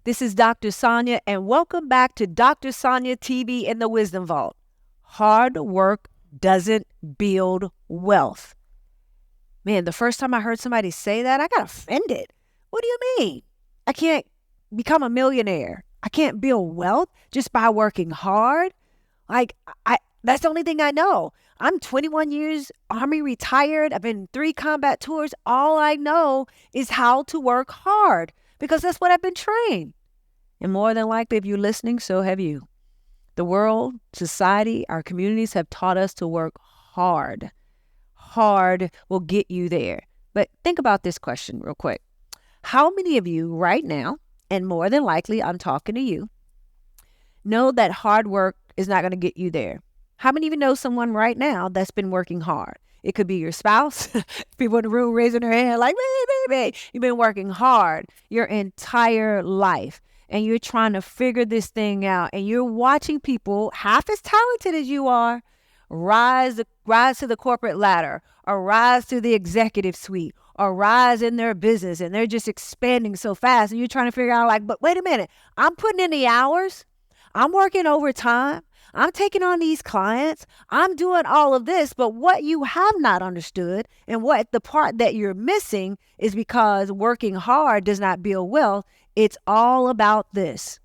This is Dr. Sonja, and welcome back to Dr. Sonja TV in the Wisdom Vault. Hard work doesn't build wealth. Man, the first time I heard somebody say that, I got offended. What do you mean? I can't become a millionaire. I can't build wealth just by working hard. That's the only thing I know. I'm 21 years Army retired. I've been in 3 combat tours. All I know is how to work hard because that's what I've been trained. And more than likely, if you're listening, so have you. The world, society, our communities have taught us to work hard. Hard will get you there. But think about this question real quick. How many of you right now, and more than likely I'm talking to you, know that hard work is not going to get you there? How many of you know someone right now that's been working hard? It could be your spouse. People in the room raising their hand like, baby, you've been working hard your entire life. And you're trying to figure this thing out. And you're watching people half as talented as you are rise to the corporate ladder, or rise to the executive suite, or rise in their business. And they're just expanding so fast. And you're trying to figure out like, but wait a minute, I'm putting in the hours. I'm working overtime. I'm taking on these clients. I'm doing all of this. But what you have not understood, and what the part that you're missing, is because working hard does not build wealth. It's all about this.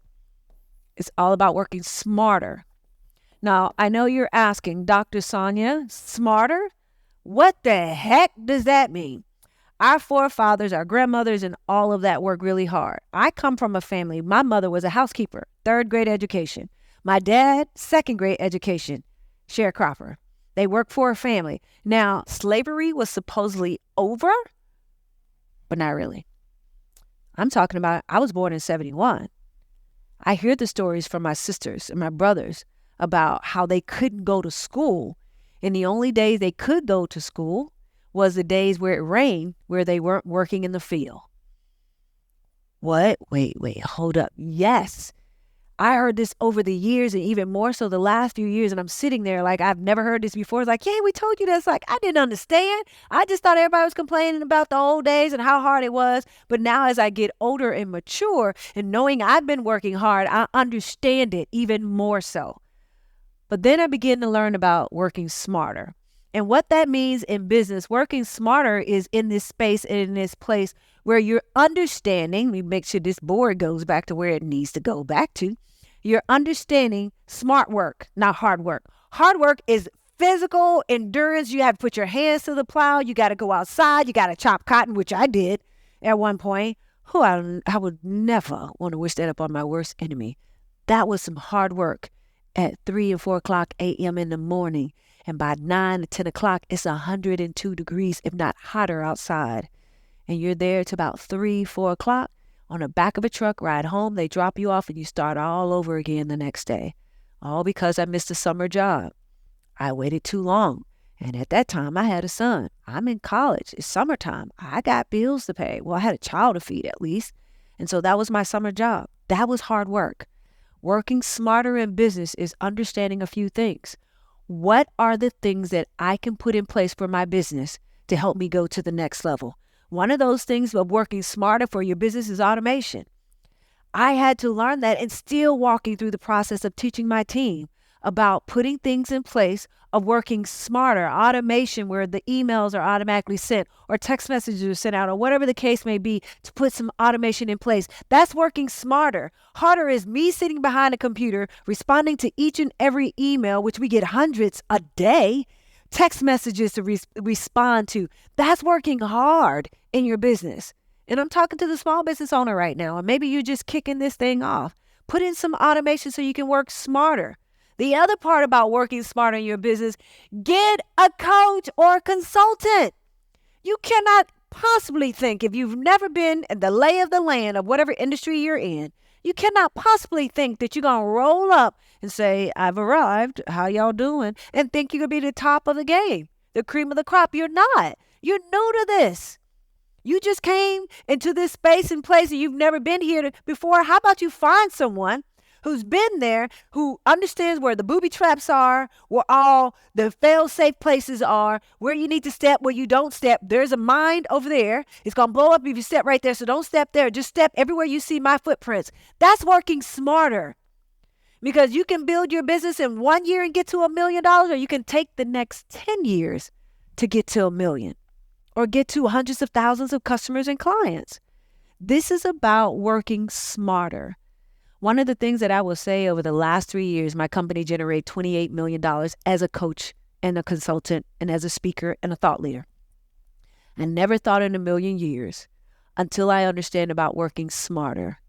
It's all about working smarter. Now, I know you're asking, Dr. Sonja, smarter? What the heck does that mean? Our forefathers, our grandmothers, and all of that work really hard. I come from a family. My mother was a housekeeper, 3rd grade education. My dad, 2nd grade education, sharecropper. They worked for a family. Now, slavery was supposedly over, but not really. I'm talking about, I was born in 71. I hear the stories from my sisters and my brothers about how they couldn't go to school. And the only days they could go to school was the days where it rained, where they weren't working in the field. What? Wait, hold up. Yes. I heard this over the years, and even more so the last few years. And I'm sitting there like, I've never heard this before. It's like, yeah, we told you this. Like, I didn't understand. I just thought everybody was complaining about the old days and how hard it was. But now as I get older and mature and knowing I've been working hard, I understand it even more so. But then I begin to learn about working smarter. And what that means in business, working smarter is in this space and in this place where you're understanding, we make sure this board goes back to where it needs to go back to. You're understanding smart work, not hard work. Hard work is physical endurance. You have to put your hands to the plow. You got to go outside. You got to chop cotton, which I did at one point. I would never want to wish that upon my worst enemy. That was some hard work at 3 and 4 o'clock a.m. in the morning. And by 9 to 10 o'clock, it's 102 degrees, if not hotter outside. And you're there to about 3, 4 o'clock on the back of a truck, ride home. They drop you off and you start all over again the next day. All because I missed a summer job. I waited too long. And at that time, I had a son. I'm in college. It's summertime. I got bills to pay. Well, I had a child to feed at least. And so that was my summer job. That was hard work. Working smarter in business is understanding a few things. What are the things that I can put in place for my business to help me go to the next level? One of those things of working smarter for your business is automation. I had to learn that, and still walking through the process of teaching my team about putting things in place of working smarter, automation where the emails are automatically sent or text messages are sent out or whatever the case may be, to put some automation in place. That's working smarter. Harder is me sitting behind a computer responding to each and every email, which we get hundreds a day, text messages to respond to. That's working hard in your business. And I'm talking to the small business owner right now, and maybe you're just kicking this thing off. Put in some automation so you can work smarter. The other part about working smarter in your business, get a coach or a consultant. You cannot possibly think, if you've never been in the lay of the land of whatever industry you're in, you cannot possibly think that you're going to roll up and say, I've arrived, how y'all doing, and think you're going to be the top of the game, the cream of the crop. You're not. You're new to this. You just came into this space and place and you've never been here before. How about you find someone who's been there, who understands where the booby traps are, where all the fail-safe places are, where you need to step, where you don't step. There's a mind over there. It's going to blow up if you step right there, so don't step there. Just step everywhere you see my footprints. That's working smarter. Because you can build your business in 1 year and get to $1 million, or you can take the next 10 years to get to $1 million, or get to hundreds of thousands of customers and clients. This is about working smarter. One of the things that I will say, over the last 3 years, my company generated $28 million as a coach and a consultant and as a speaker and a thought leader. I never thought in a million years until I understand about working smarter.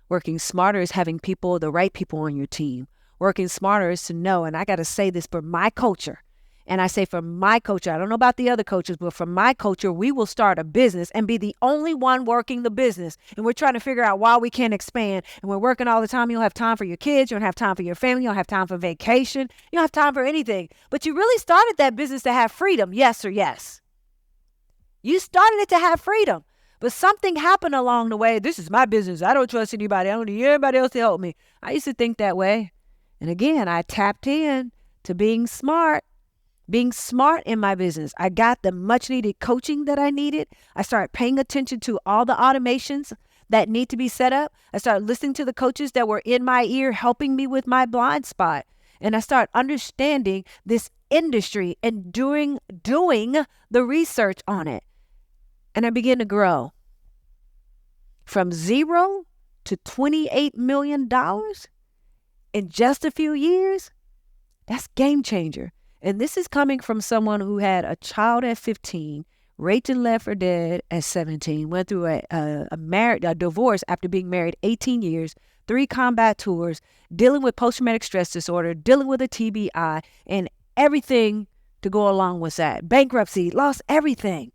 Working smarter is having people, the right people on your team. Working smarter is to know, and I got to say this for my culture. And I say for my culture, I don't know about the other coaches, but for my culture, we will start a business and be the only one working the business. And we're trying to figure out why we can't expand. And we're working all the time. You don't have time for your kids. You don't have time for your family. You don't have time for vacation. You don't have time for anything. But you really started that business to have freedom. Yes or yes. You started it to have freedom. But something happened along the way. This is my business. I don't trust anybody. I don't need anybody else to help me. I used to think that way. And again, I tapped in to being smart in my business. I got the much needed coaching that I needed. I started paying attention to all the automations that need to be set up. I started listening to the coaches that were in my ear, helping me with my blind spot. And I started understanding this industry and doing the research on it. And I began to grow from 0 to $28 million in just a few years. That's game changer. And this is coming from someone who had a child at 15, raped and left for dead at 17, went through a divorce after being married 18 years, 3 combat tours, dealing with post-traumatic stress disorder, dealing with a TBI, and everything to go along with that. Bankruptcy, lost everything.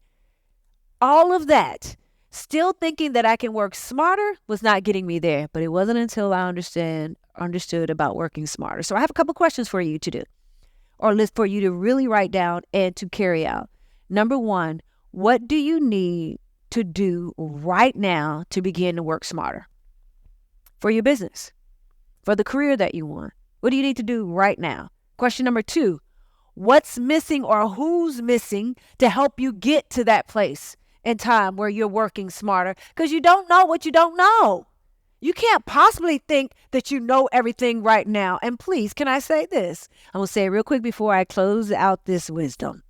All of that, still thinking that I can work smarter, was not getting me there. But it wasn't until I understood about working smarter. So I have a couple questions for you to do, or list for you to really write down and to carry out. Number 1, what do you need to do right now to begin to work smarter for your business, for the career that you want? What do you need to do right now? Question number 2, what's missing or who's missing to help you get to that place in time where you're working smarter? Because you don't know what you don't know. You can't possibly think that you know everything right now. And please, can I say this? I'm going to say it real quick before I close out this wisdom.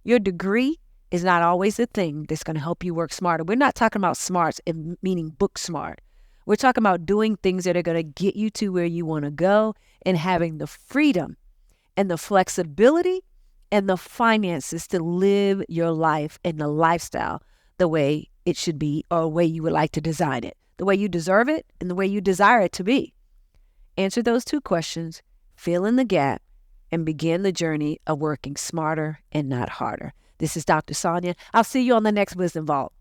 Your degree is not always the thing that's going to help you work smarter. We're not talking about smarts meaning book smart. We're talking about doing things that are going to get you to where you want to go, and having the freedom and the flexibility and the finances to live your life and the lifestyle the way it should be, or the way you would like to design it, the way you deserve it and the way you desire it to be. Answer those 2 questions, fill in the gap, and begin the journey of working smarter and not harder. This is Dr. Sonja. I'll see you on the next Wisdom Vault.